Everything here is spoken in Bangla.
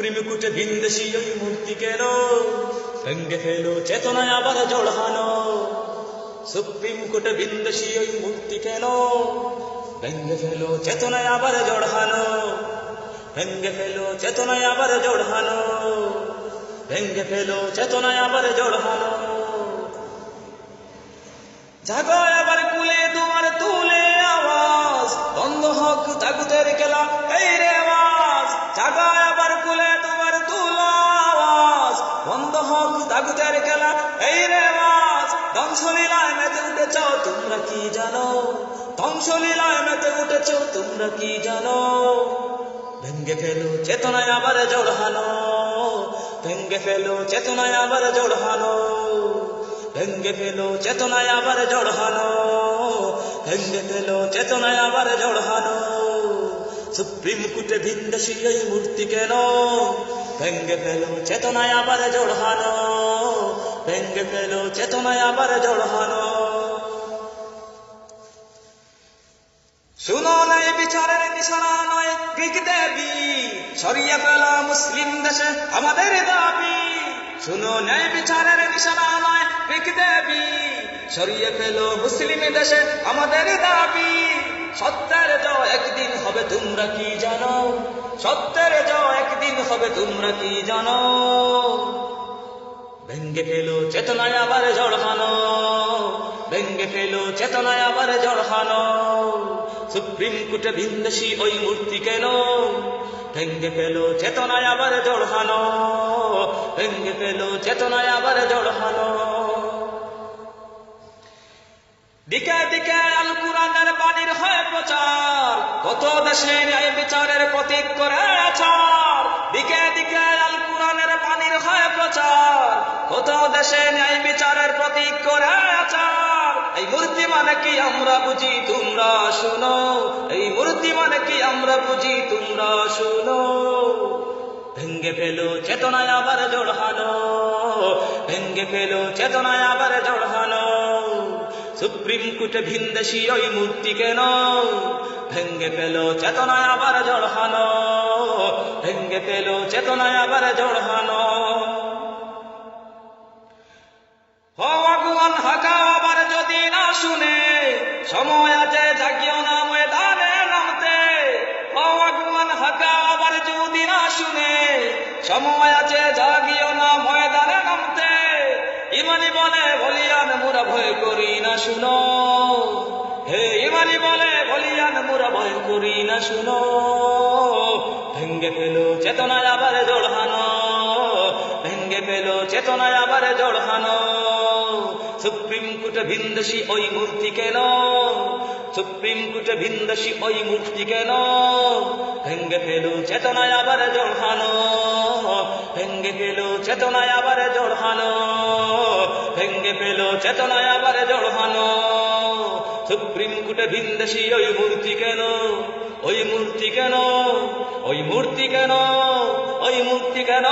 সুপ্রিম কোর্টে ভিনদেশি ওই মূর্তি কেন ভেঙ্গে ফেলো চেতনায় আবার জড়হানো। সুপ্রিম কোর্টে ভিনদেশি ওই মূর্তি কেন ভেঙ্গে ফেলো চেতনায় আবার জড়হানো। ভেঙ্গে ফেলো চেতনায় আবার জড়হানো। ভেঙ্গে ফেলো চেতনায় আবার জড়হানো। জাগো এবার কুলে তোমার তুলে আওয়াজ, বন্ধ হোক তাগুতের খেলা এই রেওয়াজ। জাগো এবার কুলে তোমার তুলো আওয়াজ, বন্ধ হোক তাগুতের খেলা এই রেওয়াজ। ধ্বংসলীলায় মেতে উঠেছ তোমরা কি জানো? ধ্বংসলীলায় মেতে উঠেছ তোমরা কি জানো? ভেঙ্গে ফেলো চেতনায় আবার জড়হানো। ভেঙ্গে ফেলো চেতনায় আবার জড়হানো। ভেঙ্গে ফেলো চেতনায় আবার জড়হানো। ভেঙ্গে ফেলো চেতনায় আবার জড়হানো। সুপ্রিম কোর্টে ভিনদেশি এই মূর্তি কেন ভেঙ্গে ফেলো চেতনায় আবার জড়হানো। ভেঙ্গে ফেলো চেতনায় আবার জড়হানো। শুনো নাই বিচারের নিশানা নয় গ্রিক দেবী, সরিয়ে ফেলো মুসলিম দেশে আমাদের দাবি। শুনো ন্যায় বিচারের নিশানা নয় গ্রিক দেবী, সরিয়ে ফেলো মুসলিম দেশে আমাদের দাবি। সত্যের জয় একদিন হবে তোমরা কি জানো? সত্যের জয় একদিন হবে তোমরা কি জানো? ভেঙ্গে ফেলো চেতনায় আবার জড়হানো। ভেঙ্গে ফেলো চেতনায় আবার জড়হানো। সুপ্রিম কোর্টে ভিনদেশি ওই মূর্তি কেন ভেঙ্গে ফেলো চেতনায় আবার জড়হানো। ভেঙ্গে ফেলো চেতনায় আবার জড়হানো। দিকে দিকে আল কুরআনের বাণীর হয় প্রচার, কত দেশে ন্যায় বিচারের প্রতীক করে আছাড়। দিকে দিকে আল কুরআনের বাণীর হয় প্রচার, কত দেশে ন্যায় বিচারের প্রতীক করে আছাড়। এই মূর্তি মানে কি আমরা বুঝি তোমরা শুনো। এই মূর্তি মানে কি আমরা বুঝি তোমরা শুনো। ভেঙ্গে ফেলো চেতনায় আবার জড়হানো। ভেঙ্গে ফেলো চেতনায় আবার জড়হানো। সুপ্রিম কোর্টে ভিনদেশি ওই মূর্তি কেন ভেঙ্গে ফেলো চেতনায় আবার জড়হানো। ভেঙ্গে ফেলো চেতনায় আবার জড়হানো। ভগবান হাঁকা আবার যদি না শুনে, সময় আছে জাগিও না ময়দানে নামতে। ভগবান হাঁকা আবার যদি না শুনে, সময় আছে জাগিও না ময়দানে নামতে। ইমানি বলে বলিয়ান মোরা ভয় করি না শুনো। হে ইমানি বলে বলিয়ান মোরা ভয় করি না শুনো। ভেঙ্গে ফেলো চেতনায় আবার জড়হানো। ভেঙ্গে ফেলো চেতনায় আবার জড়হানো। সুপ্রিম কোর্টে ভিনদেশি ওই মূর্তি কেন সুপ্রিম কোর্টে ভিনদেশি ওই মূর্তি কেন ভেঙ্গে ফেলো চেতনায় আবার জড়হানো। ভেঙ্গে ফেলো চেতনায় আবার জড়হানো। ভেঙ্গে ফেলো চেতনায় আবার জড়হানো। সুপ্রিম কোর্টে ভিনদেশি ওই মূর্তি কেন ওই মূর্তি কেন ওই মূর্তি কেন ওই মূর্তি কেন